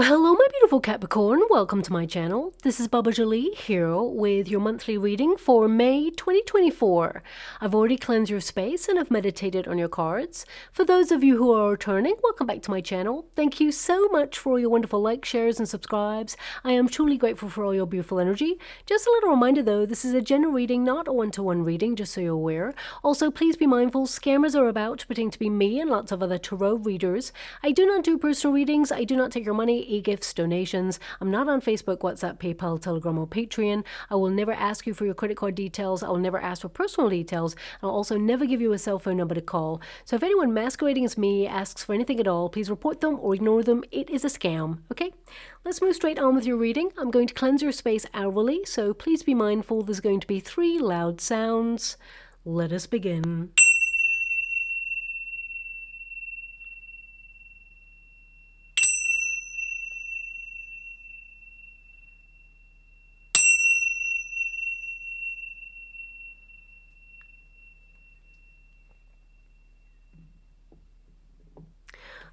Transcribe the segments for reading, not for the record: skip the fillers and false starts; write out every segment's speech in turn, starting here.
Well, hello my beautiful Capricorn, welcome to my channel. This is Baba Jolie here with your monthly reading for May 2024. I've already cleansed your space and have meditated on your cards. For those of you who are returning, welcome back to my channel. Thank you so much for all your wonderful likes, shares and subscribes. I am truly grateful for all your beautiful energy. Just a little reminder though, this is a general reading, not a one-to-one reading, just so you're aware. Also, please be mindful, scammers are about, pretending to be me and lots of other tarot readers. I do not do personal readings, I do not take your money, e-gifts, donations. I'm not on Facebook, WhatsApp, PayPal, Telegram, or Patreon. I will never ask you for your credit card details. I will never ask for personal details. I'll also never give you a cell phone number to call. So if anyone masquerading as me asks for anything at all, please report them or ignore them. It is a scam, okay? Let's move straight on with your reading. I'm going to cleanse your space hourly, so please be mindful there's going to be 3 loud sounds. Let us begin.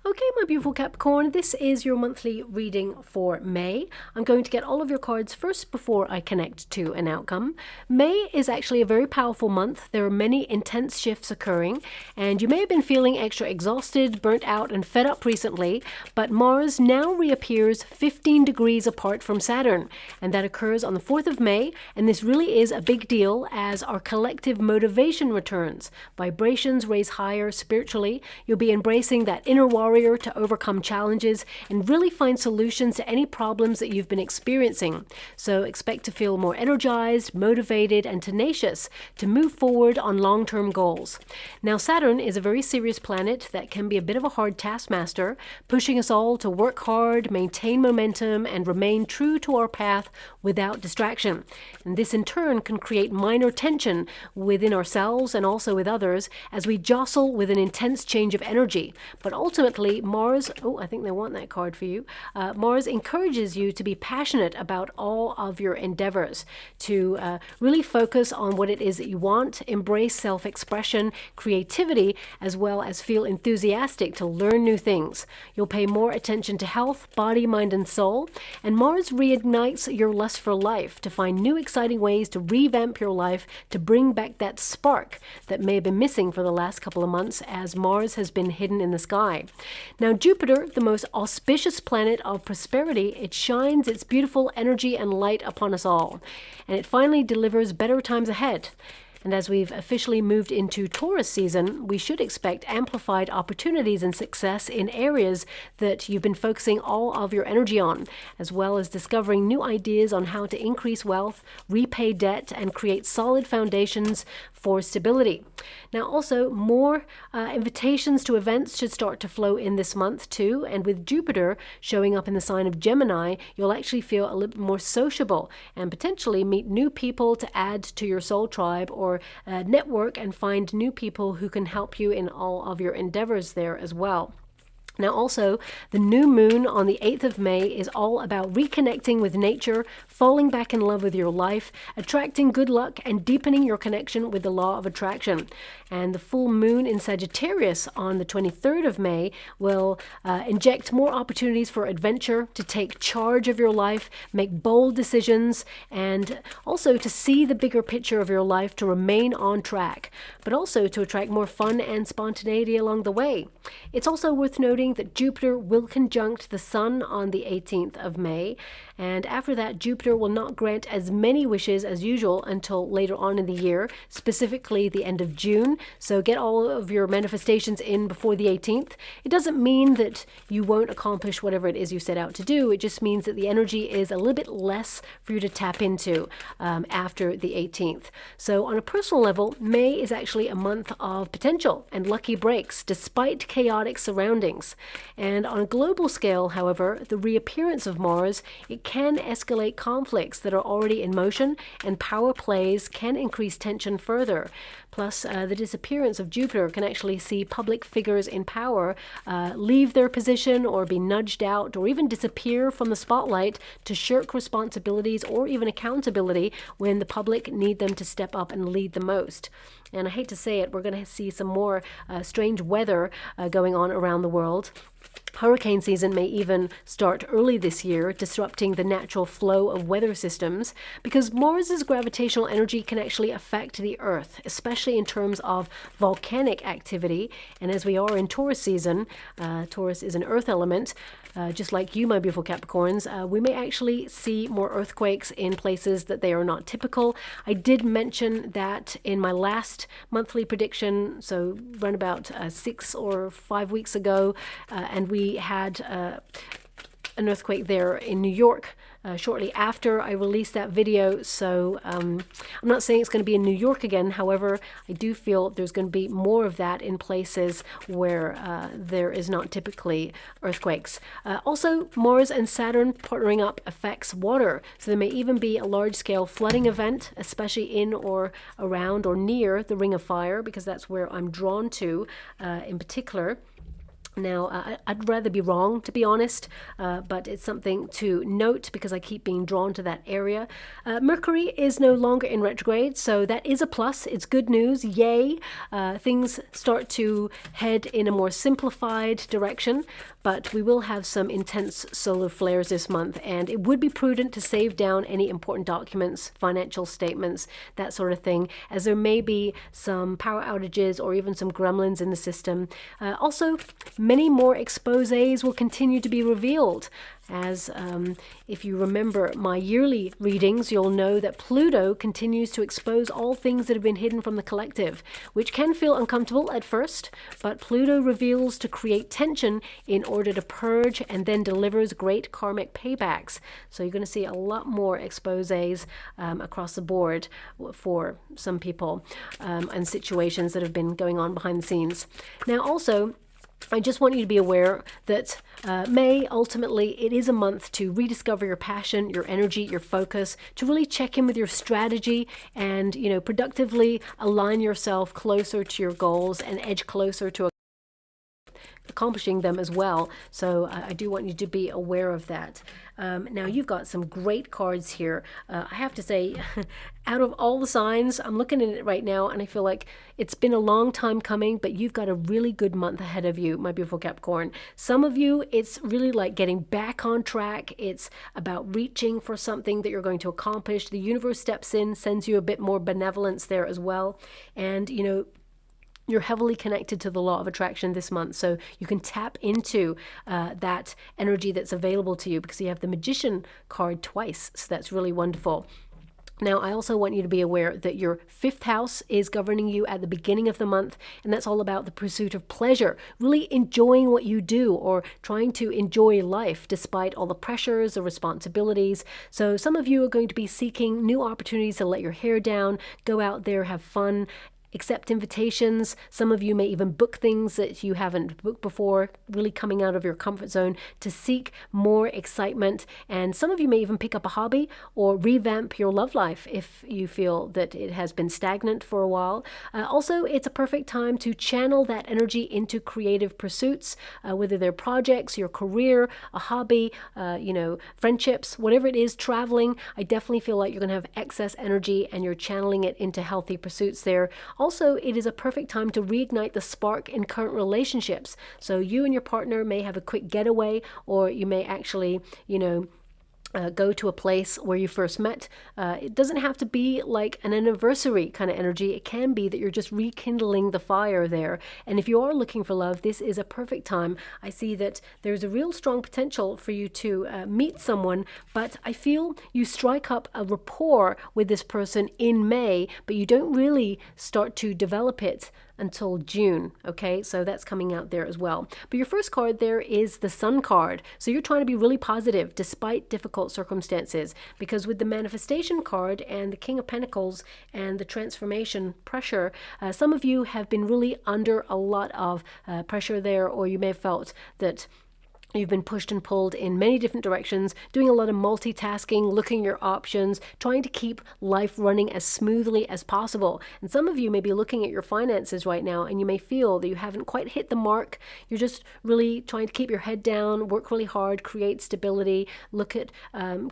Okay, my beautiful Capricorn, this is your monthly reading for May. I'm going to get all of your cards first before I connect to an outcome. May is actually a very powerful month. There are many intense shifts occurring, and you may have been feeling extra exhausted, burnt out, and fed up recently, but Mars now reappears 15 degrees apart from Saturn, and that occurs on the 4th of May, and this really is a big deal as our collective motivation returns. Vibrations raise higher spiritually. You'll be embracing that inner warrior to overcome challenges and really find solutions to any problems that you've been experiencing. So expect to feel more energized, motivated, and tenacious to move forward on long-term goals. Now, Saturn is a very serious planet that can be a bit of a hard taskmaster, pushing us all to work hard, maintain momentum, and remain true to our path without distraction. And this in turn can create minor tension within ourselves and also with others as we jostle with an intense change of energy. But ultimately, Mars, I think they want that card for you. Mars encourages you to be passionate about all of your endeavors, to really focus on what it is that you want, embrace self-expression, creativity, as well as feel enthusiastic to learn new things. You'll pay more attention to health, body, mind, and soul, and Mars reignites your lust for life to find new exciting ways to revamp your life, to bring back that spark that may have been missing for the last couple of months as Mars has been hidden in the sky. Now, Jupiter, the most auspicious planet of prosperity, it shines its beautiful energy and light upon us all, and it finally delivers better times ahead. And as we've officially moved into Taurus season, we should expect amplified opportunities and success in areas that you've been focusing all of your energy on, as well as discovering new ideas on how to increase wealth, repay debt, and create solid foundations for stability. Now, also, more invitations to events should start to flow in this month too, and with Jupiter showing up in the sign of Gemini, you'll actually feel a little bit more sociable and potentially meet new people to add to your soul tribe or network and find new people who can help you in all of your endeavors there as well. Now also, the new moon on the 8th of May is all about reconnecting with nature, falling back in love with your life, attracting good luck, and deepening your connection with the law of attraction. And the full moon in Sagittarius on the 23rd of May will inject more opportunities for adventure, to take charge of your life, make bold decisions, and also to see the bigger picture of your life, to remain on track, but also to attract more fun and spontaneity along the way. It's also worth noting that Jupiter will conjunct the Sun on the 18th of May, and after that, Jupiter will not grant as many wishes as usual until later on in the year, specifically the end of June. So get all of your manifestations in before the 18th. It doesn't mean that you won't accomplish whatever it is you set out to do. It just means that the energy is a little bit less for you to tap into after the 18th. So on a personal level, May is actually a month of potential and lucky breaks despite chaotic surroundings. And on a global scale, however, the reappearance of Mars, it can escalate conflicts that are already in motion, and power plays can increase tension further. Plus, the disappearance of Jupiter can actually see public figures in power leave their position or be nudged out or even disappear from the spotlight to shirk responsibilities or even accountability when the public need them to step up and lead the most. And I hate to say it, we're going to see some more strange weather going on around the world. Hurricane season may even start early this year, disrupting the natural flow of weather systems, because Mars's gravitational energy can actually affect the Earth, especially in terms of volcanic activity. And as we are in Taurus season, Taurus is an earth element, just like you, my beautiful Capricorns, we may actually see more earthquakes in places that they are not typical. I did mention that in my last monthly prediction, so around about 6 or 5 weeks ago, and we had an earthquake there in New York shortly after I released that video. So I'm not saying it's going to be in New York again. However, I do feel there's going to be more of that in places where there is not typically earthquakes. Also, Mars and Saturn partnering up affects water. So there may even be a large-scale flooding event, especially in or around or near the Ring of Fire, because that's where I'm drawn to in particular. Now, I'd rather be wrong, to be honest, but it's something to note because I keep being drawn to that area. Mercury is no longer in retrograde, so that is a plus. It's good news. Yay. Things start to head in a more simplified direction, but we will have some intense solar flares this month, and it would be prudent to save down any important documents, financial statements, that sort of thing, as there may be some power outages or even some gremlins in the system. Also, many more exposés will continue to be revealed. As if you remember my yearly readings, you'll know that Pluto continues to expose all things that have been hidden from the collective, which can feel uncomfortable at first, but Pluto reveals to create tension in order to purge and then delivers great karmic paybacks. So you're going to see a lot more exposés across the board for some people and situations that have been going on behind the scenes. Now also, I just want you to be aware that May, ultimately, it is a month to rediscover your passion, your energy, your focus, to really check in with your strategy and, productively align yourself closer to your goals and edge closer to accomplishing them as well. So I do want you to be aware of that. Now you've got some great cards here. I have to say, out of all the signs, I'm looking at it right now and I feel like it's been a long time coming, but you've got a really good month ahead of you, my beautiful Capricorn. Some of you, it's really like getting back on track. It's about reaching for something that you're going to accomplish. The universe steps in, sends you a bit more benevolence there as well. And, you're heavily connected to the law of attraction this month, so you can tap into that energy that's available to you because you have the Magician card twice, so that's really wonderful. Now, I also want you to be aware that your 5th house is governing you at the beginning of the month, and that's all about the pursuit of pleasure, really enjoying what you do or trying to enjoy life despite all the pressures or responsibilities. So some of you are going to be seeking new opportunities to let your hair down, go out there, have fun, accept invitations. Some of you may even book things that you haven't booked before, really coming out of your comfort zone to seek more excitement. And some of you may even pick up a hobby or revamp your love life if you feel that it has been stagnant for a while. Also, it's a perfect time to channel that energy into creative pursuits, whether they're projects, your career, a hobby, friendships, whatever it is, traveling. I definitely feel like you're going to have excess energy and you're channeling it into healthy pursuits there. Also, it is a perfect time to reignite the spark in current relationships. So you and your partner may have a quick getaway, or you may actually, go to a place where you first met. It doesn't have to be like an anniversary kind of energy. It can be that you're just rekindling the fire there. And if you are looking for love, this is a perfect time. I see that there's a real strong potential for you to meet someone, but I feel you strike up a rapport with this person in May, but you don't really start to develop it until June. Okay, so that's coming out there as well. But your first card there is the Sun card. So you're trying to be really positive despite difficult circumstances, because with the Manifestation card and the King of Pentacles and the transformation pressure, some of you have been really under a lot of pressure there, or you may have felt that You've been pushed and pulled in many different directions, doing a lot of multitasking, looking at your options, trying to keep life running as smoothly as possible. And some of you may be looking at your finances right now and you may feel that you haven't quite hit the mark. You're just really trying to keep your head down, work really hard, create stability, look at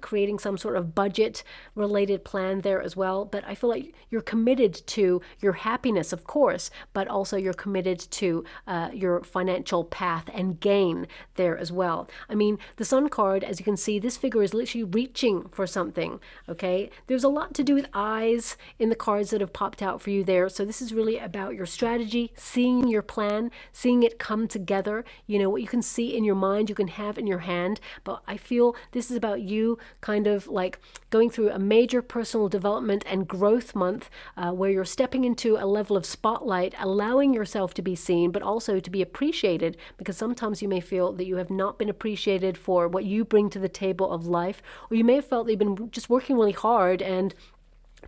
creating some sort of budget related plan there as well. But I feel like you're committed to your happiness, of course, but also you're committed to your financial path and gain there as well. I mean, the Sun card, as you can see, this figure is literally reaching for something, okay? There's a lot to do with eyes in the cards that have popped out for you there. So this is really about your strategy, seeing your plan, seeing it come together. You know, what you can see in your mind, you can have in your hand. But I feel this is about you kind of like going through a major personal development and growth month where you're stepping into a level of spotlight, allowing yourself to be seen, but also to be appreciated, because sometimes you may feel that you have not been appreciated for what you bring to the table of life, or you may have felt that you've been just working really hard and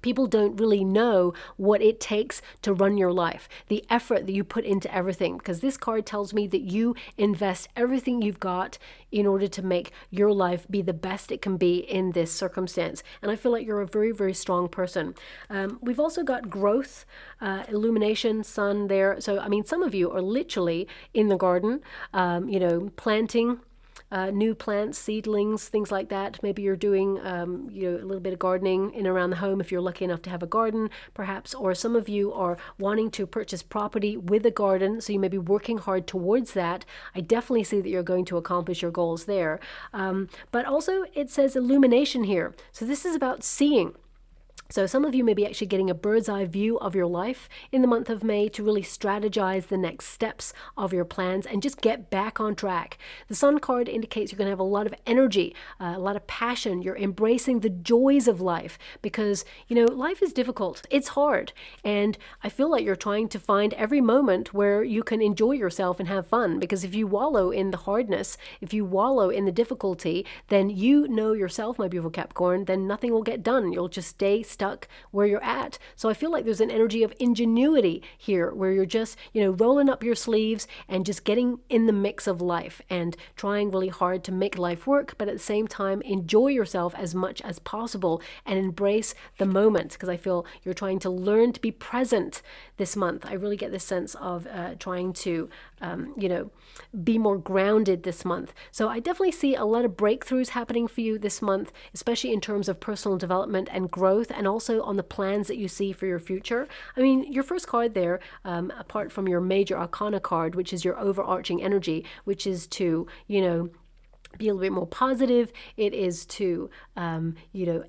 people don't really know what it takes to run your life, the effort that you put into everything, because this card tells me that you invest everything you've got in order to make your life be the best it can be in this circumstance. And I feel like you're a very, very strong person. We've also got growth, illumination, sun there. So, I mean, some of you are literally in the garden, planting new plants, seedlings, things like that. Maybe you're doing, a little bit of gardening in and around the home if you're lucky enough to have a garden, perhaps. Or some of you are wanting to purchase property with a garden, so you may be working hard towards that. I definitely see that you're going to accomplish your goals there. But also it says illumination here. So this is about seeing. So some of you may be actually getting a bird's eye view of your life in the month of May to really strategize the next steps of your plans and just get back on track. The Sun card indicates you're going to have a lot of energy, a lot of passion. You're embracing the joys of life because, life is difficult. It's hard. And I feel like you're trying to find every moment where you can enjoy yourself and have fun, because if you wallow in the hardness, if you wallow in the difficulty, then you know yourself, my beautiful Capricorn, then nothing will get done. You'll just stay stuck where you're at. So I feel like there's an energy of ingenuity here where you're just, rolling up your sleeves and just getting in the mix of life and trying really hard to make life work, but at the same time enjoy yourself as much as possible and embrace the moment, because I feel you're trying to learn to be present this month. I really get this sense of trying to, be more grounded this month. So I definitely see a lot of breakthroughs happening for you this month, especially in terms of personal development and growth, and also on the plans that you see for your future. I mean, your first card there, apart from your major arcana card, which is your overarching energy, which is to, be a little bit more positive. It is to,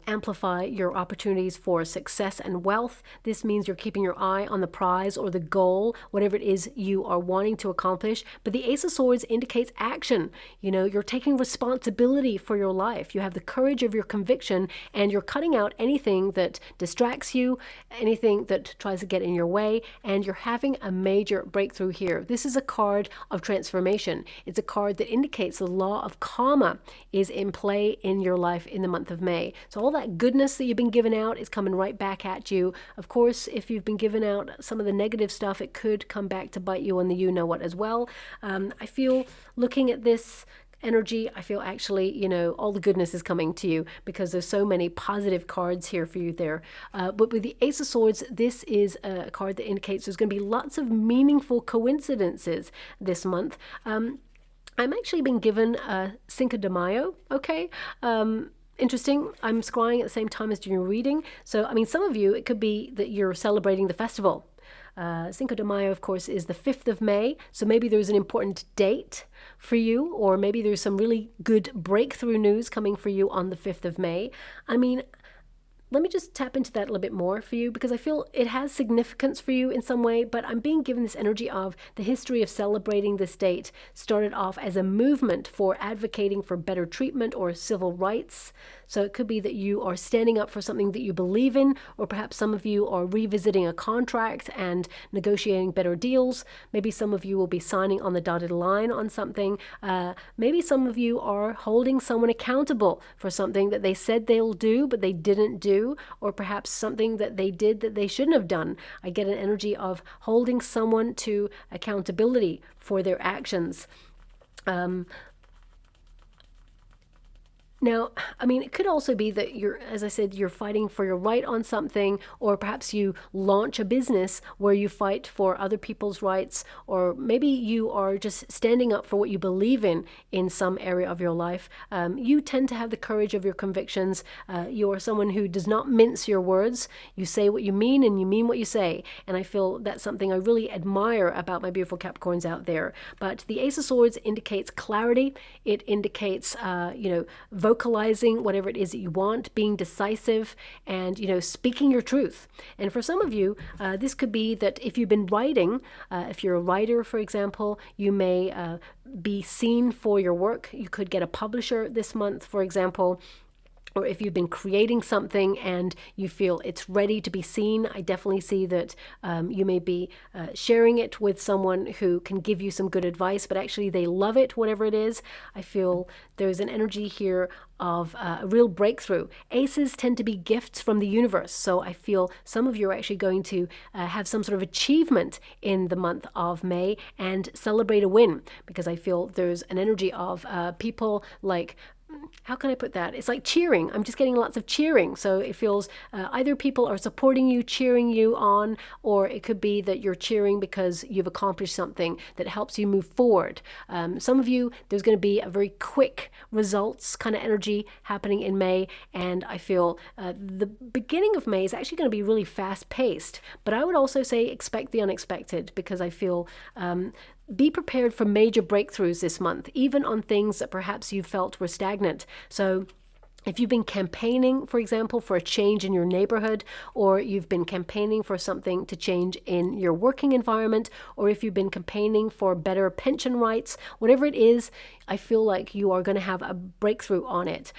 amplify your opportunities for success and wealth. This means you're keeping your eye on the prize or the goal, whatever it is you are wanting to accomplish. But the Ace of Swords indicates action. You're taking responsibility for your life. You have the courage of your conviction, and you're cutting out anything that distracts you, anything that tries to get in your way, and you're having a major breakthrough here. This is a card of transformation. It's a card that indicates the law of karma is in play in your life in the month of May. So all that goodness that you've been given out is coming right back at you. Of course, if you've been given out some of the negative stuff, it could come back to bite you on the you-know-what as well. I feel looking at this energy, I feel actually, all the goodness is coming to you because there's so many positive cards here for you there. But with the Ace of Swords, this is a card that indicates there's going to be lots of meaningful coincidences this month. I'm actually been given Cinco de Mayo, okay? Interesting. I'm scrying at the same time as doing your reading. So, I mean, some of you, it could be that you're celebrating the festival. Cinco de Mayo, of course, is the 5th of May. So maybe there's an important date for you, or maybe there's some really good breakthrough news coming for you on the 5th of May. I mean, let me just tap into that a little bit more for you, because I feel it has significance for you in some way, but I'm being given this energy of the history of celebrating this date started off as a movement for advocating for better treatment or civil rights. So it could be that you are standing up for something that you believe in, or perhaps some of you are revisiting a contract and negotiating better deals. Maybe some of you will be signing on the dotted line on something. Maybe some of you are holding someone accountable for something that they said they'll do, but they didn't do, or perhaps something that they did that they shouldn't have done. I get an energy of holding someone to accountability for their actions. Now, I mean, it could also be that you're, as I said, you're fighting for your right on something, or perhaps you launch a business where you fight for other people's rights, or maybe you are just standing up for what you believe in some area of your life. You tend to have the courage of your convictions. You are someone who does not mince your words. You say what you mean and you mean what you say. And I feel that's something I really admire about my beautiful Capricorns out there. But the Ace of Swords indicates clarity. It indicates, vocalizing whatever it is that you want, being decisive, and, speaking your truth. And for some of you, this could be that if you've been writing, if you're a writer, for example, you may be seen for your work. You could get a publisher this month, for example. Or if you've been creating something and you feel it's ready to be seen, I definitely see that you may be sharing it with someone who can give you some good advice, but actually they love it, whatever it is. I feel there's an energy here of a real breakthrough. Aces tend to be gifts from the universe, so I feel some of you are actually going to have some sort of achievement in the month of May and celebrate a win, because I feel there's an energy of people like, how can I put that? It's like cheering. I'm just getting lots of cheering. So it feels either people are supporting you, cheering you on, or it could be that you're cheering because you've accomplished something that helps you move forward. Some of you, there's going to be a very quick results kind of energy happening in May. And I feel the beginning of May is actually going to be really fast paced. But I would also say expect the unexpected, because I feel be prepared for major breakthroughs this month, even on things that perhaps you felt were stagnant. So if you've been campaigning, for example, for a change in your neighborhood, or you've been campaigning for something to change in your working environment, or if you've been campaigning for better pension rights, whatever it is, I feel like you are going to have a breakthrough on it.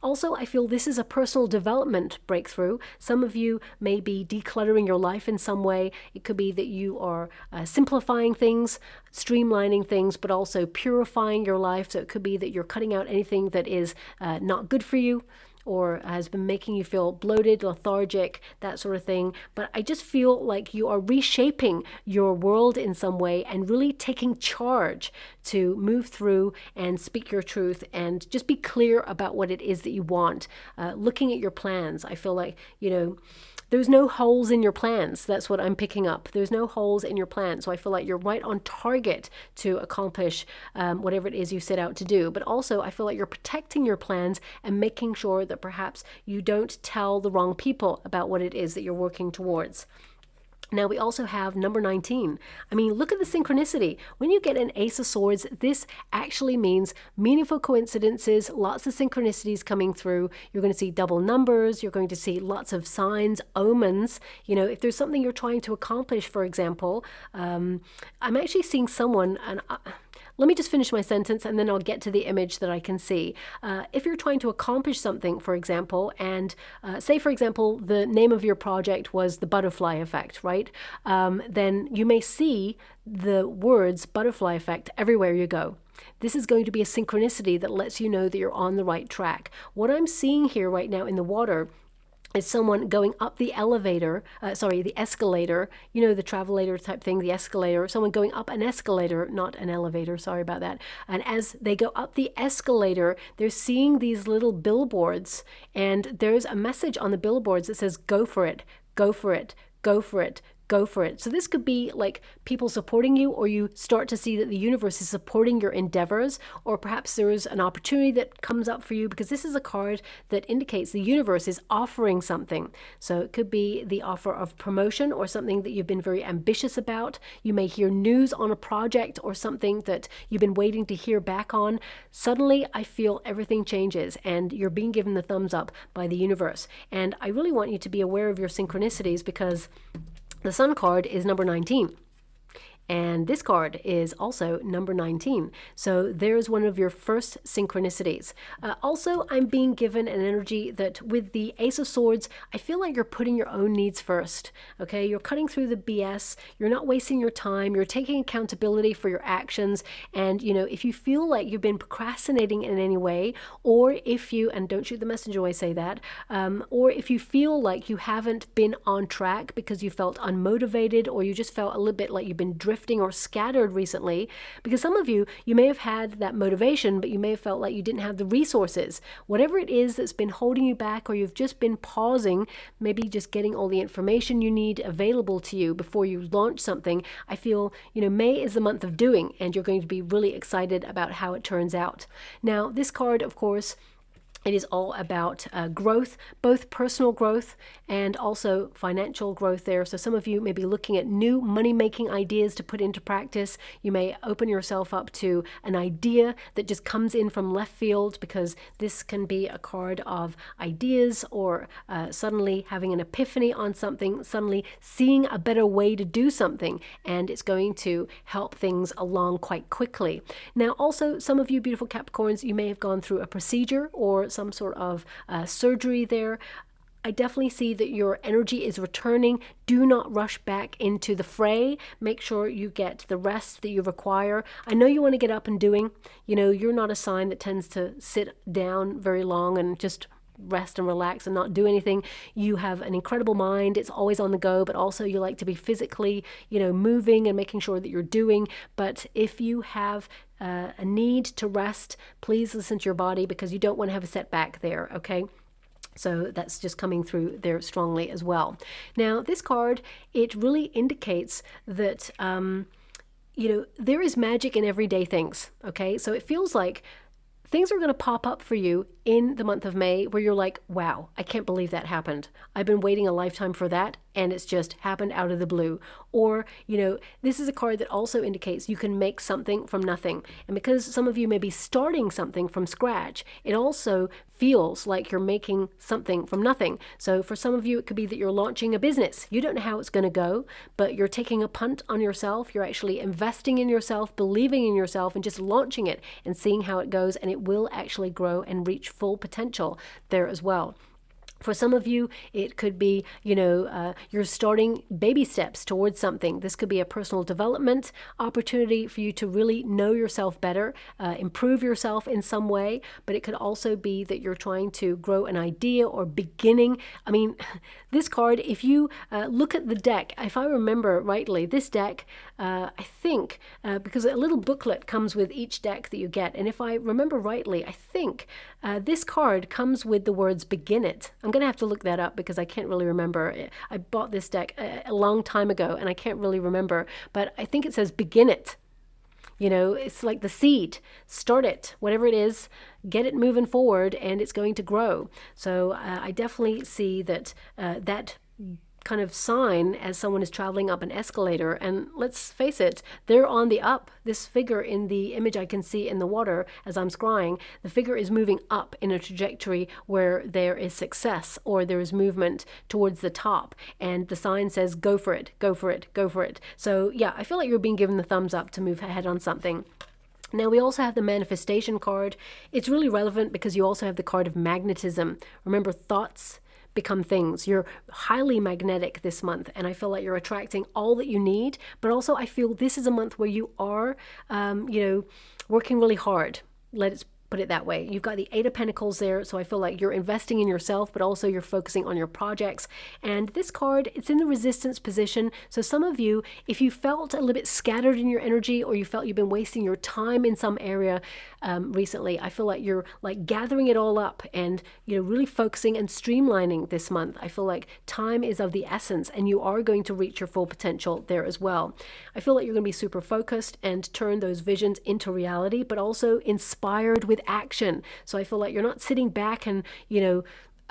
Also, I feel this is a personal development breakthrough. Some of you may be decluttering your life in some way. It could be that you are simplifying things, streamlining things, but also purifying your life. So it could be that you're cutting out anything that is not good for you, or has been making you feel bloated, lethargic, that sort of thing. But I just feel like you are reshaping your world in some way and really taking charge to move through and speak your truth and just be clear about what it is that you want. Looking at your plans, I feel like, there's no holes in your plans. That's what I'm picking up. There's no holes in your plans. So I feel like you're right on target to accomplish whatever it is you set out to do. But also, I feel like you're protecting your plans and making sure that perhaps you don't tell the wrong people about what it is that you're working towards. Now we also have number 19. I mean, look at the synchronicity. When you get an Ace of Swords, this actually means meaningful coincidences, lots of synchronicities coming through. You're going to see double numbers. You're going to see lots of signs, omens. If there's something you're trying to accomplish, for example, I'm actually seeing someone, and let me just finish my sentence and then I'll get to the image that I can see. If you're trying to accomplish something, for example, and say, for example, the name of your project was the butterfly effect, right? Then you may see the words butterfly effect everywhere you go. This is going to be a synchronicity that lets you know that you're on the right track. What I'm seeing here right now in the water is someone going up the the escalator, the travelator type thing, the escalator, someone going up an escalator, not an elevator, sorry about that. And as they go up the escalator, they're seeing these little billboards, and there's a message on the billboards that says, go for it, go for it, go for it, go for it. So this could be like people supporting you, or you start to see that the universe is supporting your endeavors, or perhaps there is an opportunity that comes up for you, because this is a card that indicates the universe is offering something. So it could be the offer of promotion or something that you've been very ambitious about. You may hear news on a project or something that you've been waiting to hear back on. Suddenly, I feel everything changes and you're being given the thumbs up by the universe. And I really want you to be aware of your synchronicities, because the Sun card is number 19. And this card is also number 19. So there's one of your first synchronicities. Also, I'm being given an energy that with the Ace of Swords, I feel like you're putting your own needs first. Okay, you're cutting through the BS. You're not wasting your time. You're taking accountability for your actions. And, if you feel like you've been procrastinating in any way, or if you, and don't shoot the messenger when I say that, or if you feel like you haven't been on track because you felt unmotivated, or you just felt a little bit like you've been drifting drifting or scattered recently, because some of you may have had that motivation, but you may have felt like you didn't have the resources. Whatever it is that's been holding you back, or you've just been pausing, maybe just getting all the information you need available to you before you launch something, I feel, May is the month of doing, and you're going to be really excited about how it turns out. Now, this card, of course, it is all about growth, both personal growth and also financial growth there. So some of you may be looking at new money-making ideas to put into practice. You may open yourself up to an idea that just comes in from left field, because this can be a card of ideas, or suddenly having an epiphany on something, suddenly seeing a better way to do something, and it's going to help things along quite quickly. Now, also, some of you beautiful Capricorns, you may have gone through a procedure or some sort of surgery there. I definitely see that your energy is returning. Do not rush back into the fray. Make sure you get the rest that you require. I know you want to get up and doing. You're not a sign that tends to sit down very long and just rest and relax and not do anything. You have an incredible mind. It's always on the go, but also you like to be physically, moving and making sure that you're doing. But if you have a need to rest, please listen to your body, because you don't want to have a setback there, okay? So that's just coming through there strongly as well. Now, this card, it really indicates that, there is magic in everyday things, okay? So it feels like things are going to pop up for you in the month of May where you're like, wow, I can't believe that happened. I've been waiting a lifetime for that, and it's just happened out of the blue. Or, this is a card that also indicates you can make something from nothing. And because some of you may be starting something from scratch, it also feels like you're making something from nothing. So for some of you, it could be that you're launching a business. You don't know how it's going to go, but you're taking a punt on yourself. You're actually investing in yourself, believing in yourself, and just launching it and seeing how it goes. And it will actually grow and reach full potential there as well. For some of you, it could be, you're starting baby steps towards something. This could be a personal development opportunity for you to really know yourself better, improve yourself in some way. But it could also be that you're trying to grow an idea or beginning. I mean, this card, if you look at the deck, if I remember rightly, this deck, I think, because a little booklet comes with each deck that you get. And if I remember rightly, I think this card comes with the words begin it. I'm going to have to look that up because I can't really remember. I bought this deck a long time ago and I can't really remember, but I think it says begin it. It's like the seed. Start it, whatever it is, get it moving forward, and it's going to grow. So I definitely see that that kind of sign as someone is traveling up an escalator, and let's face it, they're on the up. This figure in the image I can see in the water as I'm scrying, the figure is moving up in a trajectory where there is success or there is movement towards the top, and the sign says go for it, go for it, go for it. So yeah, I feel like you're being given the thumbs up to move ahead on something. Now, we also have the manifestation card. It's really relevant because you also have the card of magnetism. Remember, thoughts become things. You're highly magnetic this month, and I feel like you're attracting all that you need. But also, I feel this is a month where you are, working really hard. Let's put it that way. You've got the Eight of Pentacles there, so I feel like you're investing in yourself, but also you're focusing on your projects. And this card, it's in the resistance position. So some of you, if you felt a little bit scattered in your energy, or you felt you've been wasting your time in some area recently, I feel like you're like gathering it all up and really focusing and streamlining this month. I feel like time is of the essence, and you are going to reach your full potential there as well. I feel like you're going to be super focused and turn those visions into reality, but also inspired with action. So I feel like you're not sitting back and,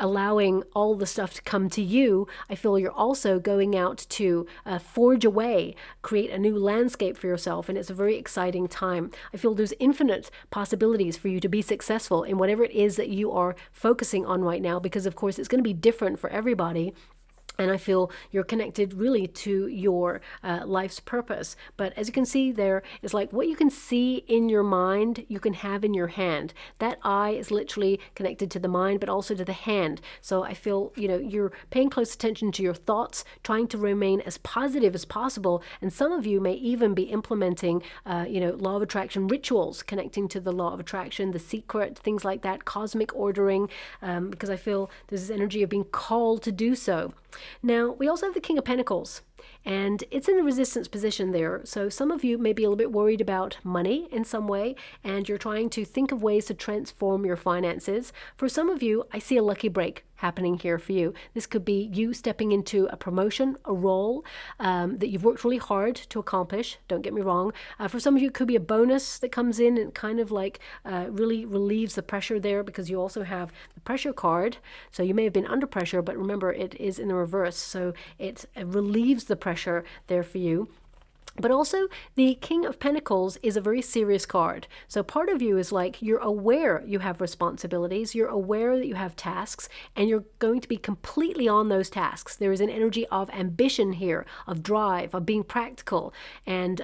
allowing all the stuff to come to you. I feel you're also going out to forge a way, create a new landscape for yourself, and it's a very exciting time. I feel there's infinite possibilities for you to be successful in whatever it is that you are focusing on right now, because of course it's going to be different for everybody. And I feel you're connected really to your life's purpose. But as you can see there, it's like what you can see in your mind, you can have in your hand. That eye is literally connected to the mind, but also to the hand. So I feel, you're paying close attention to your thoughts, trying to remain as positive as possible. And some of you may even be implementing, law of attraction rituals, connecting to the law of attraction, the secret, things like that, cosmic ordering, because I feel there's this energy of being called to do so. Now, we also have the King of Pentacles. And it's in a resistance position there. So some of you may be a little bit worried about money in some way, and you're trying to think of ways to transform your finances. For some of you, I see a lucky break happening here for you. This could be you stepping into a promotion, a role that you've worked really hard to accomplish. Don't get me wrong. For some of you, it could be a bonus that comes in and kind of like really relieves the pressure there, because you also have the pressure card. So you may have been under pressure, but remember, it is in the reverse. So it relieves the pressure there for you. But also, the King of Pentacles is a very serious card. So part of you is like, you're aware you have responsibilities, you're aware that you have tasks, and you're going to be completely on those tasks. There is an energy of ambition here, of drive, of being practical, and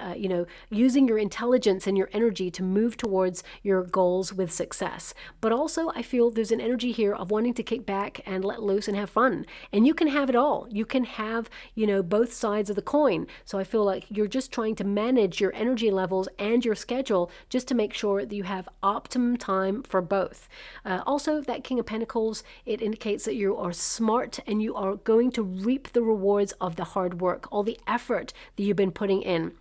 using your intelligence and your energy to move towards your goals with success. But also, I feel there's an energy here of wanting to kick back and let loose and have fun. And you can have it all. You can have, both sides of the coin. So I feel like you're just trying to manage your energy levels and your schedule just to make sure that you have optimum time for both. Also, that King of Pentacles, it indicates that you are smart and you are going to reap the rewards of the hard work, all the effort that you've been putting in.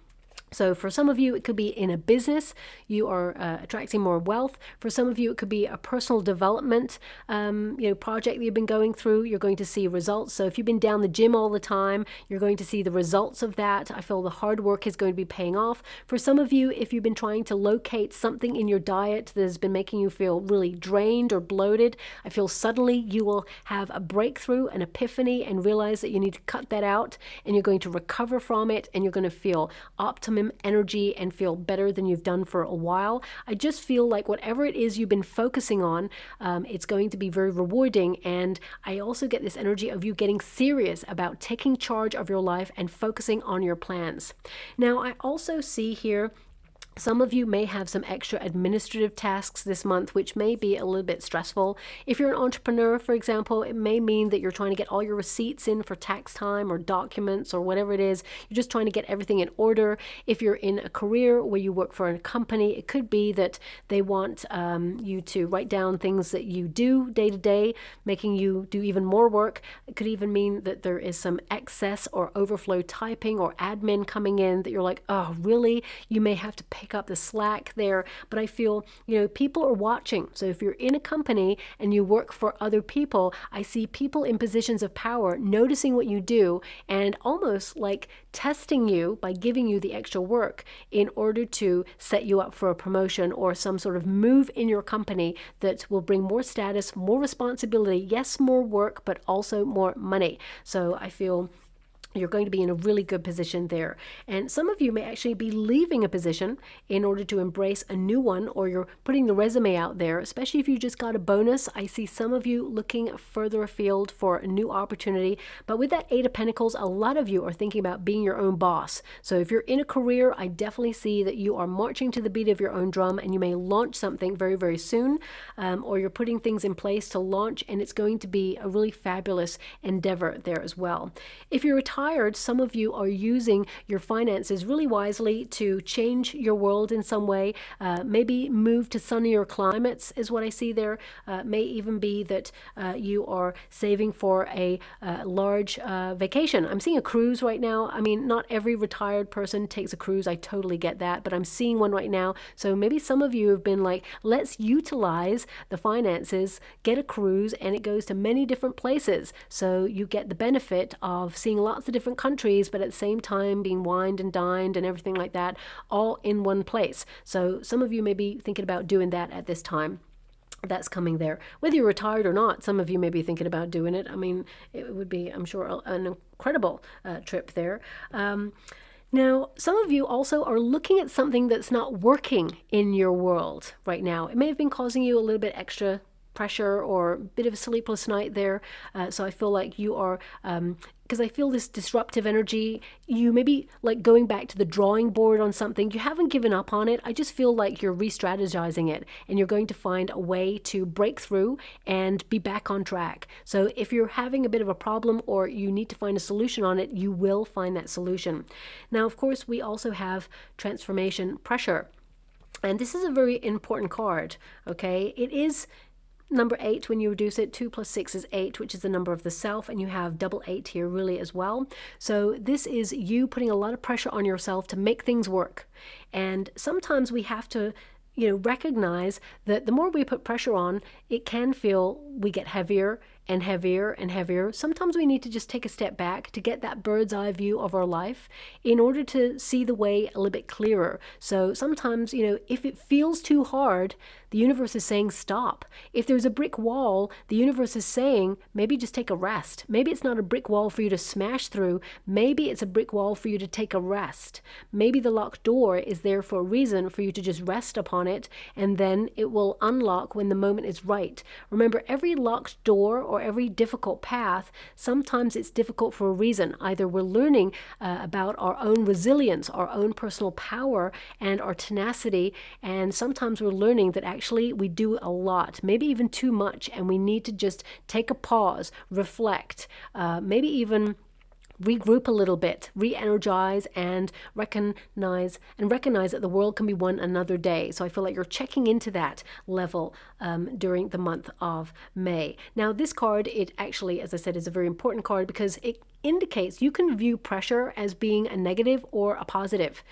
So for some of you, it could be in a business, you are attracting more wealth. For some of you, it could be a personal development project that you've been going through. You're going to see results. So if you've been down the gym all the time, you're going to see the results of that. I feel the hard work is going to be paying off. For some of you, if you've been trying to locate something in your diet that has been making you feel really drained or bloated, I feel suddenly you will have a breakthrough, an epiphany, and realize that you need to cut that out, and you're going to recover from it, and you're going to feel optimum energy and feel better than you've done for a while. I just feel like whatever it is you've been focusing on, it's going to be very rewarding. And I also get this energy of you getting serious about taking charge of your life and focusing on your plans. Now, I also see here some of you may have some extra administrative tasks this month, which may be a little bit stressful. If you're an entrepreneur, for example, it may mean that you're trying to get all your receipts in for tax time or documents or whatever it is. You're just trying to get everything in order. If you're in a career where you work for a company, it could be that they want you to write down things that you do day to day, making you do even more work. It could even mean that there is some excess or overflow typing or admin coming in that you're like, oh, really? You may have to pick up the slack there. But I feel, people are watching. So if you're in a company and you work for other people, I see people in positions of power noticing what you do and almost like testing you by giving you the extra work in order to set you up for a promotion or some sort of move in your company that will bring more status, more responsibility, yes, more work, but also more money. So I feel you're going to be in a really good position there. And some of you may actually be leaving a position in order to embrace a new one, or you're putting the resume out there, especially if you just got a bonus. I see some of you looking further afield for a new opportunity. But with that Eight of Pentacles, a lot of you are thinking about being your own boss. So if you're in a career, I definitely see that you are marching to the beat of your own drum, and you may launch something very, very soon, or you're putting things in place to launch, and it's going to be a really fabulous endeavor there as well. If you're retired, some of you are using your finances really wisely to change your world in some way. Maybe move to sunnier climates is what I see there. May even be that you are saving for a large vacation. I'm seeing a cruise right now. I mean, not every retired person takes a cruise. I totally get that, but I'm seeing one right now. So maybe some of you have been like, let's utilize the finances, get a cruise, and it goes to many different places. So you get the benefit of seeing lots of different countries, but at the same time being wined and dined and everything like that, all in one place. So some of you may be thinking about doing that at this time. That's coming there. Whether you're retired or not, some of you may be thinking about doing it. I mean, it would be, I'm sure, an incredible trip there. Now, some of you also are looking at something that's not working in your world right now. It may have been causing you a little bit extra pressure or a bit of a sleepless night there. So I feel like you are, because I feel this disruptive energy, you may be like going back to the drawing board on something. You haven't given up on it. I just feel like you're re-strategizing it, and you're going to find a way to break through and be back on track. So if you're having a bit of a problem or you need to find a solution on it, you will find that solution. Now, of course, we also have transformation pressure. And this is a very important card, okay? It is number 8 when you reduce it. 2 plus 6 is 8, which is the number of the self, and you have double 8 here really as well. So this is you putting a lot of pressure on yourself to make things work. And sometimes we have to recognize that the more we put pressure on, it can feel we get heavier and heavier and heavier. Sometimes we need to just take a step back to get that bird's eye view of our life in order to see the way a little bit clearer. So sometimes, if it feels too hard, the universe is saying stop. If there's a brick wall, the universe is saying maybe just take a rest. Maybe it's not a brick wall for you to smash through. Maybe it's a brick wall for you to take a rest. Maybe the locked door is there for a reason for you to just rest upon it, and then it will unlock when the moment is right. Remember, every locked door or every difficult path, sometimes it's difficult for a reason. Either we're learning about our own resilience, our own personal power, and our tenacity, and sometimes we're learning that actually we do a lot, maybe even too much, and we need to just take a pause, reflect, maybe even regroup a little bit, re-energize, and recognize that the world can be won another day. So I feel like you're checking into that level during the month of May. Now this card, it actually, as I said, is a very important card because it indicates you can view pressure as being a negative or a positive.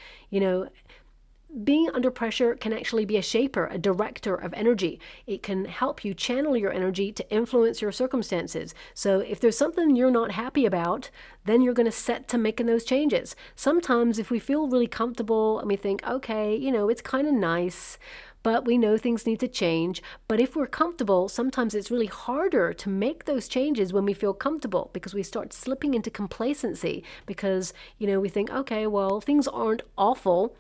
Being under pressure can actually be a shaper, a director of energy. It can help you channel your energy to influence your circumstances. So if there's something you're not happy about, then you're going to set to making those changes. Sometimes if we feel really comfortable and we think, okay, it's kind of nice, but we know things need to change. But if we're comfortable, sometimes it's really harder to make those changes when we feel comfortable, because we start slipping into complacency because, we think, okay, well, things aren't awful.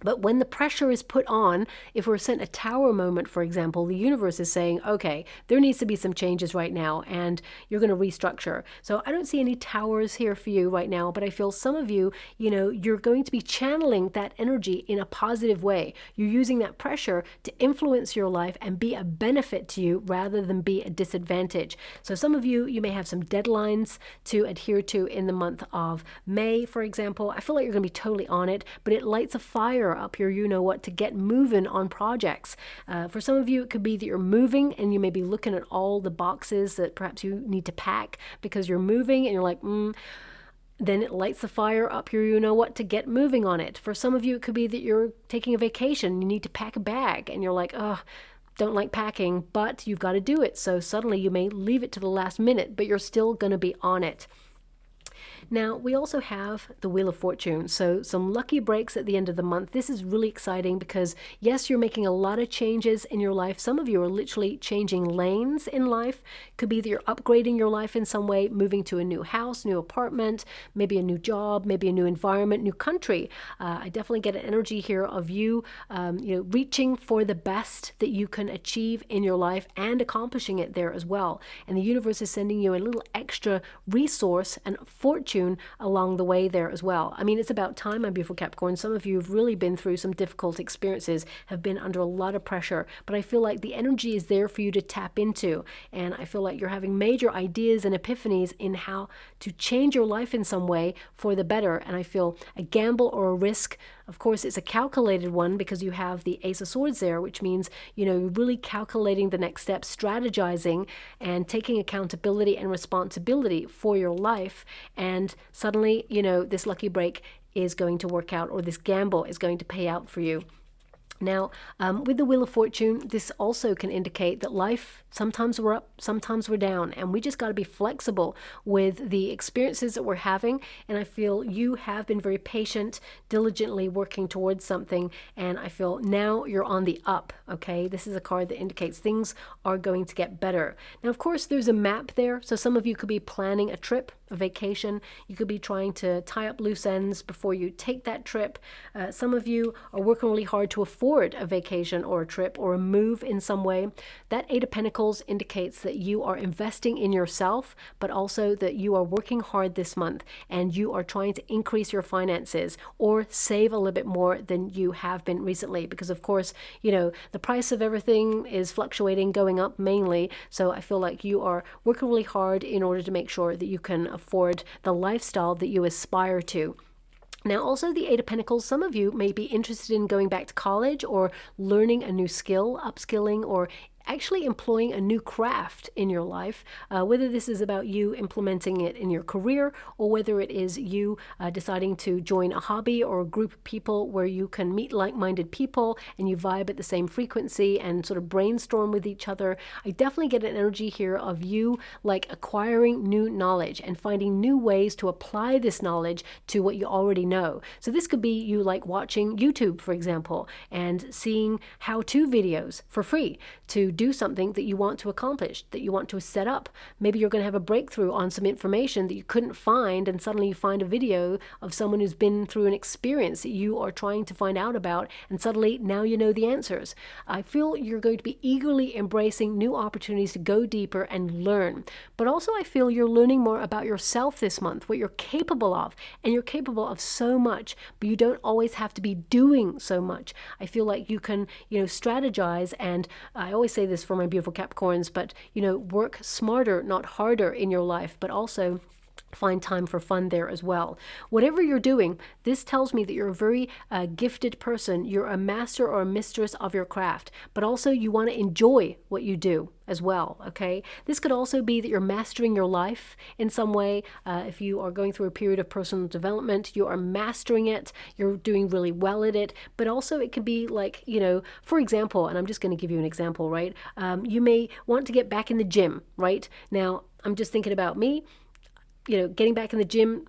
But when the pressure is put on, if we're sent a tower moment, for example, the universe is saying, okay, there needs to be some changes right now, and you're going to restructure. So I don't see any towers here for you right now, but I feel some of you, you're going to be channeling that energy in a positive way. You're using that pressure to influence your life and be a benefit to you rather than be a disadvantage. So some of you, you may have some deadlines to adhere to in the month of May, for example. I feel like you're going to be totally on it, but it lights a fire up your what to get moving on projects. For some of you, it could be that you're moving and you may be looking at all the boxes that perhaps you need to pack because you're moving and you're like, then it lights the fire up your what to get moving on it. For some of you, it could be that you're taking a vacation, you need to pack a bag and you're like, don't like packing, but you've got to do it. So suddenly you may leave it to the last minute, but you're still going to be on it. Now, we also have the Wheel of Fortune, so some lucky breaks at the end of the month. This is really exciting because, yes, you're making a lot of changes in your life. Some of you are literally changing lanes in life. Could be that you're upgrading your life in some way, moving to a new house, new apartment, maybe a new job, maybe a new environment, new country. I definitely get an energy here of you, reaching for the best that you can achieve in your life and accomplishing it there as well. And the universe is sending you a little extra resource and fortune along the way there as well. I mean, it's about time, my beautiful Capricorn. Some of you have really been through some difficult experiences, have been under a lot of pressure, but I feel like the energy is there for you to tap into. And I feel like you're having major ideas and epiphanies in how to change your life in some way for the better. And I feel a gamble or a risk, of course, it's a calculated one because you have the Ace of Swords there, which means, you're really calculating the next step, strategizing and taking accountability and responsibility for your life. And suddenly, this lucky break is going to work out, or this gamble is going to pay out for you. Now, with the Wheel of Fortune, this also can indicate that life, sometimes we're up, sometimes we're down, and we just got to be flexible with the experiences that we're having. And I feel you have been very patient, diligently working towards something, and I feel now you're on the up, okay? This is a card that indicates things are going to get better. Now, of course, there's a map there, so some of you could be planning a trip, a vacation. You could be trying to tie up loose ends before you take that trip. Some of you are working really hard to afford a vacation or a trip or a move in some way. That Eight of Pentacles indicates that you are investing in yourself, but also that you are working hard this month and you are trying to increase your finances or save a little bit more than you have been recently. Because of course, the price of everything is fluctuating, going up mainly. So I feel like you are working really hard in order to make sure that you can afford the lifestyle that you aspire to. Now, also the Eight of Pentacles, some of you may be interested in going back to college or learning a new skill, upskilling, or actually employing a new craft in your life, whether this is about you implementing it in your career, or whether it is you deciding to join a hobby or a group of people where you can meet like-minded people and you vibe at the same frequency and sort of brainstorm with each other. I definitely get an energy here of you like acquiring new knowledge and finding new ways to apply this knowledge to what you already know. So this could be you like watching YouTube, for example, and seeing how-to videos for free to do something that you want to accomplish, that you want to set up. Maybe you're going to have a breakthrough on some information that you couldn't find, and suddenly you find a video of someone who's been through an experience that you are trying to find out about, and suddenly now you know the answers. I feel you're going to be eagerly embracing new opportunities to go deeper and learn. But also I feel you're learning more about yourself this month, what you're capable of, and you're capable of so much, but you don't always have to be doing so much. I feel like you can, strategize, and I always say this for my beautiful Capricorns, but, work smarter, not harder in your life, but also find time for fun there as well. Whatever you're doing, this tells me that you're a very gifted person. You're a master or a mistress of your craft, but also you want to enjoy what you do as well, okay? This could also be that you're mastering your life in some way. If you are going through a period of personal development, you are mastering it, you're doing really well at it, but also it could be like, for example, and I'm just going to give you an example, right? You may want to get back in the gym, right? Now, I'm just thinking about me. Getting back in the gym,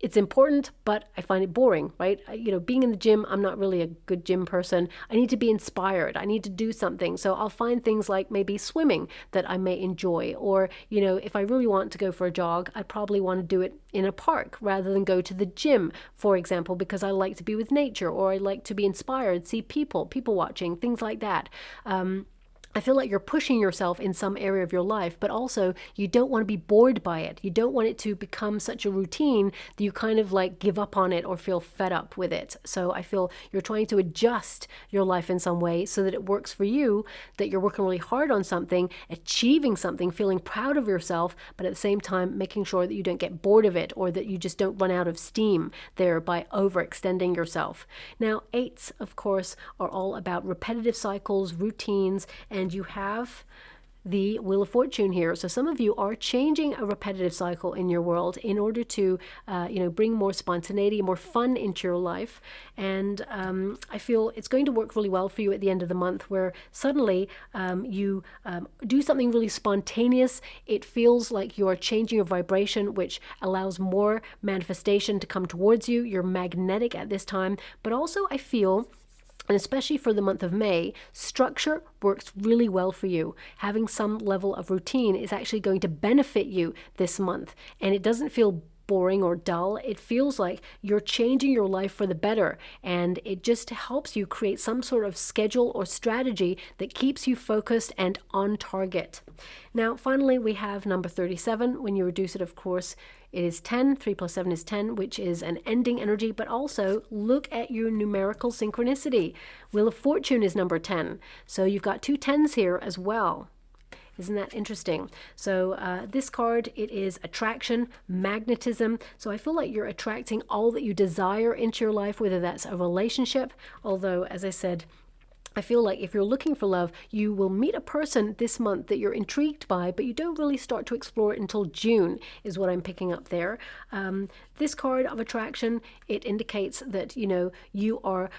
it's important, but I find it boring, right? Being in the gym, I'm not really a good gym person. I need to be inspired. I need to do something. So I'll find things like maybe swimming that I may enjoy. Or, if I really want to go for a jog, I probably want to do it in a park rather than go to the gym, for example, because I like to be with nature, or I like to be inspired, see people watching, things like that. I feel like you're pushing yourself in some area of your life, but also you don't want to be bored by it. You don't want it to become such a routine that you kind of like give up on it or feel fed up with it. So I feel you're trying to adjust your life in some way so that it works for you, that you're working really hard on something, achieving something, feeling proud of yourself, but at the same time making sure that you don't get bored of it or that you just don't run out of steam there by overextending yourself. Now, eights, of course, are all about repetitive cycles, routines, and you have the Wheel of Fortune here. So some of you are changing a repetitive cycle in your world in order to, bring more spontaneity, more fun into your life. And I feel it's going to work really well for you at the end of the month, where suddenly you do something really spontaneous. It feels like you are changing your vibration, which allows more manifestation to come towards you. You're magnetic at this time. But also I feel, and especially for the month of May, structure works really well for you. Having some level of routine is actually going to benefit you this month. And it doesn't feel boring or dull. It feels like you're changing your life for the better. And it just helps you create some sort of schedule or strategy that keeps you focused and on target. Now, finally, we have number 37. When you reduce it, of course, it is 10. 3 plus 7 is 10, which is an ending energy. But also, look at your numerical synchronicity. Wheel of Fortune is number 10. So you've got two 10s here as well. Isn't that interesting? So this card, it is attraction, magnetism. So I feel like you're attracting all that you desire into your life, whether that's a relationship. Although, as I said, I feel like if you're looking for love, you will meet a person this month that you're intrigued by, but you don't really start to explore it until June, is what I'm picking up there. This card of attraction, it indicates that, you are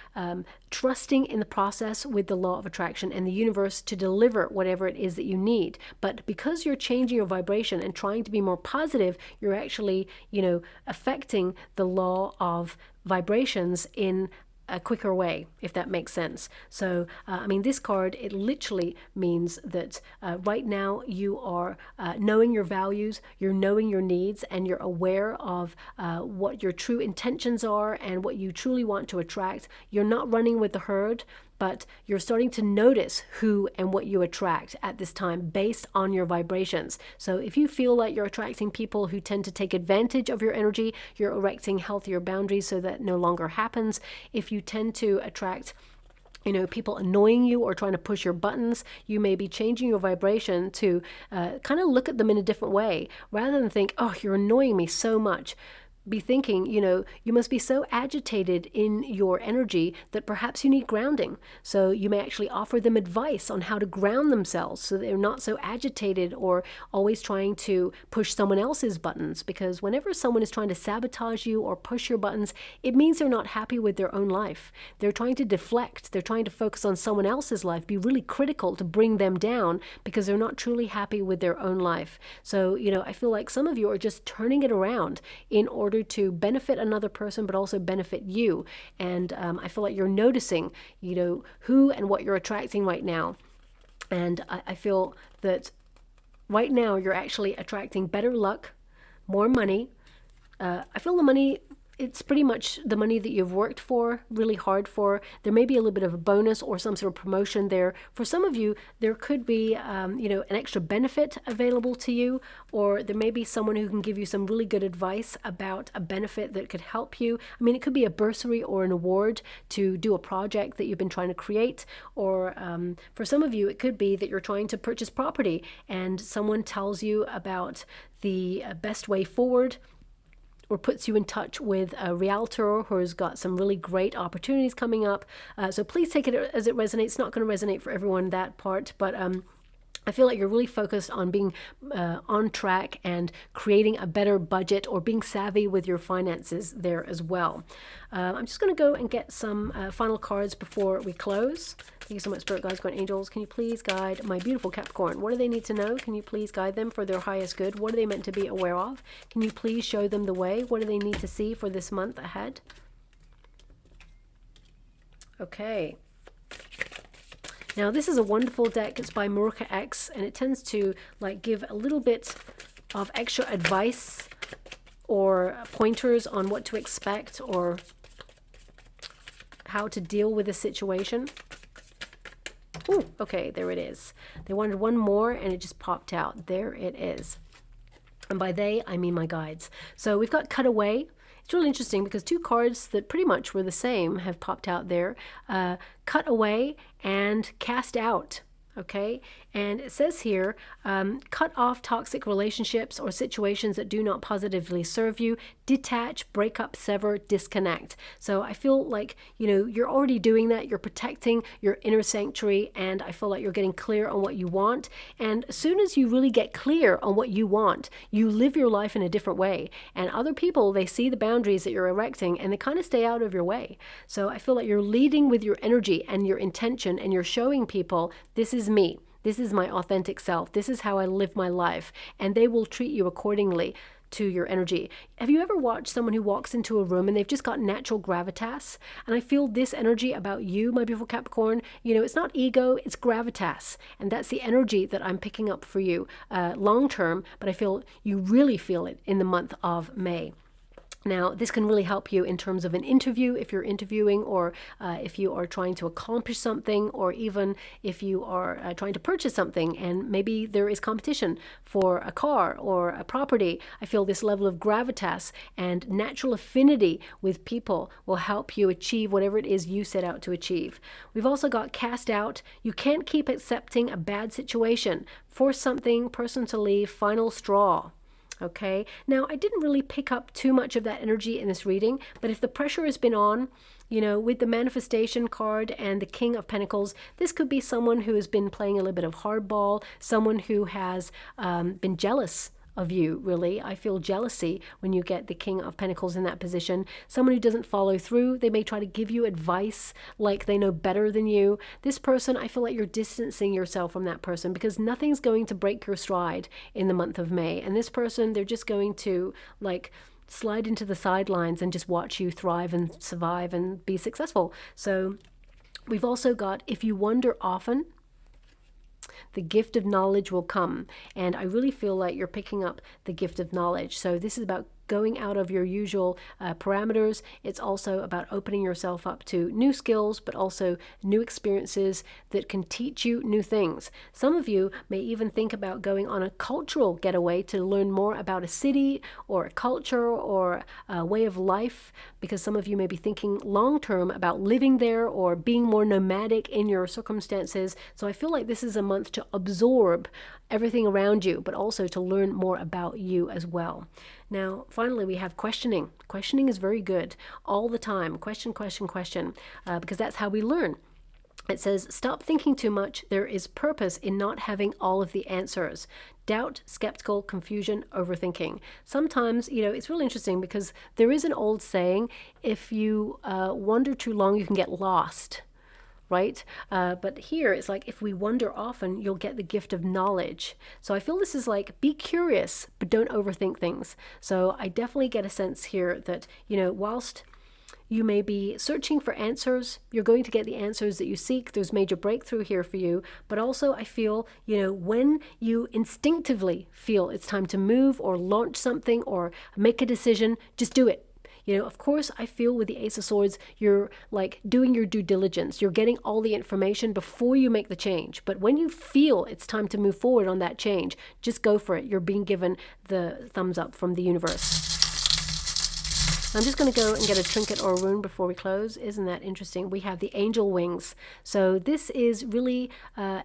trusting in the process with the law of attraction and the universe to deliver whatever it is that you need. But because you're changing your vibration and trying to be more positive, you're actually, affecting the law of vibrations in a quicker way, if that makes sense. So, this card, it literally means that right now you are knowing your values, you're knowing your needs, and you're aware of what your true intentions are and what you truly want to attract. You're not running with the herd, but you're starting to notice who and what you attract at this time based on your vibrations. So if you feel like you're attracting people who tend to take advantage of your energy, you're erecting healthier boundaries so that no longer happens. If you tend to attract people annoying you or trying to push your buttons, you may be changing your vibration to kind of look at them in a different way. Rather than think, oh, you're annoying me so much. be thinking, you know, you must be so agitated in your energy that perhaps you need grounding. So you may actually offer them advice on how to ground themselves so they're not so agitated or always trying to push someone else's buttons. Because whenever someone is trying to sabotage you or push your buttons, it means they're not happy with their own life. They're trying to deflect. They're trying to focus on someone else's life, be really critical to bring them down because they're not truly happy with their own life. So, you know, I feel like some of you are just turning it around in order to benefit another person, but also benefit you. And I feel like you're noticing, you know, who and what you're attracting right now. And I feel that right now you're actually attracting better luck, more money. I feel the money, it's pretty much the money that you've worked for, really hard for. There may be a little bit of a bonus or some sort of promotion there. For some of you, there could be, you know, an extra benefit available to you, or there may be someone who can give you some really good advice about a benefit that could help you. I mean, it could be a bursary or an award to do a project that you've been trying to create, or for some of you, it could be that you're trying to purchase property and someone tells you about the best way forward, or puts you in touch with a realtor who has got some really great opportunities coming up. So please take it as it resonates. It's not going to resonate for everyone, that part, but I feel like you're really focused on being on track and creating a better budget or being savvy with your finances there as well. I'm just going to go and get some final cards before we close. Thank you so much, Spirit Guides, Guardian Angels. Can you please guide my beautiful Capricorn? What do they need to know? Can you please guide them for their highest good? What are they meant to be aware of? Can you please show them the way? What do they need to see for this month ahead? Okay. Now, this is a wonderful deck. It's by MAHRUKH X, and it tends to like give a little bit of extra advice or pointers on what to expect or how to deal with a situation. Ooh, okay, there it is. They wanted one more, and it just popped out. There it is. And by they, I mean my guides. So we've got Cut Away. It's really interesting because two cards that pretty much were the same have popped out there. Cut Away and Cast Out. Okay, and it says here, cut off toxic relationships or situations that do not positively serve you. Detach, break up, sever, disconnect. So I feel like, you know, you're already doing that. You're protecting your inner sanctuary, and I feel like you're getting clear on what you want. And as soon as you really get clear on what you want, you live your life in a different way. And other people, they see the boundaries that you're erecting and they kind of stay out of your way. So I feel like you're leading with your energy and your intention, and you're showing people, this is me. This is my authentic self. This is how I live my life. And they will treat you accordingly to your energy. Have you ever watched someone who walks into a room and they've just got natural gravitas? And I feel this energy about you, my beautiful Capricorn. You know, it's not ego, it's gravitas. And that's the energy that I'm picking up for you long term. But I feel you really feel it in the month of May. Now, this can really help you in terms of an interview if you're interviewing, or if you are trying to accomplish something, or even if you are trying to purchase something and maybe there is competition for a car or a property. I feel this level of gravitas and natural affinity with people will help you achieve whatever it is you set out to achieve. We've also got Cast Out. You can't keep accepting a bad situation. Force something, person to leave, final straw. Okay, now I didn't really pick up too much of that energy in this reading, but if the pressure has been on, you know, with the manifestation card and the King of Pentacles, this could be someone who has been playing a little bit of hardball, someone who has been jealous of you, really. I feel jealousy when you get the King of Pentacles in that position. Someone who doesn't follow through. They may try to give you advice like they know better than you. This person, I feel like you're distancing yourself from that person because nothing's going to break your stride in the month of May. And this person, they're just going to like slide into the sidelines and just watch you thrive and survive and be successful. So we've also got, if you wonder often, the gift of knowledge will come. And I really feel like you're picking up the gift of knowledge. So this is about going out of your usual parameters. It's also about opening yourself up to new skills, but also new experiences that can teach you new things. Some of you may even think about going on a cultural getaway to learn more about a city or a culture or a way of life, because some of you may be thinking long-term about living there or being more nomadic in your circumstances. So I feel like this is a month to absorb everything around you, but also to learn more about you as well. Now, finally, we have questioning. Questioning is very good all the time. Question, question, question, because that's how we learn. It says, stop thinking too much. There is purpose in not having all of the answers. Doubt, skeptical, confusion, overthinking. Sometimes, it's really interesting because there is an old saying, if you wonder too long, you can get lost. Right? But here it's like, if we wonder often, you'll get the gift of knowledge. So I feel this is like, be curious, but don't overthink things. So I definitely get a sense here that, whilst you may be searching for answers, you're going to get the answers that you seek. There's major breakthrough here for you. But also I feel, when you instinctively feel it's time to move or launch something or make a decision, just do it. Of course, I feel with the Ace of Swords, you're like doing your due diligence. You're getting all the information before you make the change. But when you feel it's time to move forward on that change, just go for it. You're being given the thumbs up from the universe. I'm just going to go and get a trinket or a rune before we close. Isn't that interesting? We have the angel wings. So this is really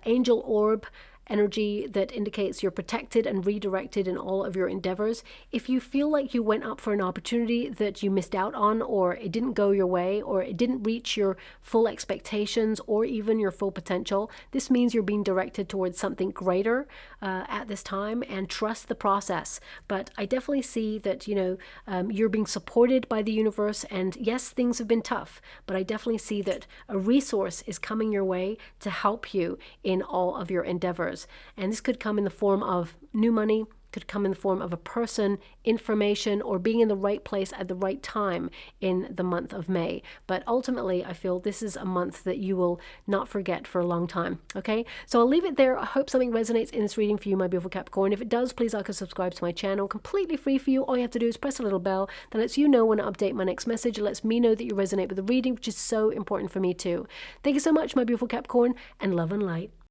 angel orb energy that indicates you're protected and redirected in all of your endeavors. If you feel like you went up for an opportunity that you missed out on, or it didn't go your way, or it didn't reach your full expectations or even your full potential, this means you're being directed towards something greater at this time, and trust the process. But I definitely see that, you're being supported by the universe, and yes, things have been tough, but I definitely see that a resource is coming your way to help you in all of your endeavors. And this could come in the form of new money, could come in the form of a person, information, or being in the right place at the right time in the month of May. But ultimately, I feel this is a month that you will not forget for a long time. Okay, so I'll leave it there. I hope something resonates in this reading for you, my beautiful Capricorn. If it does, please like and subscribe to my channel. Completely free for you. All you have to do is press a little bell that lets you know when I update my next message. It lets me know that you resonate with the reading, which is so important for me too. Thank you so much, my beautiful Capricorn, and love and light.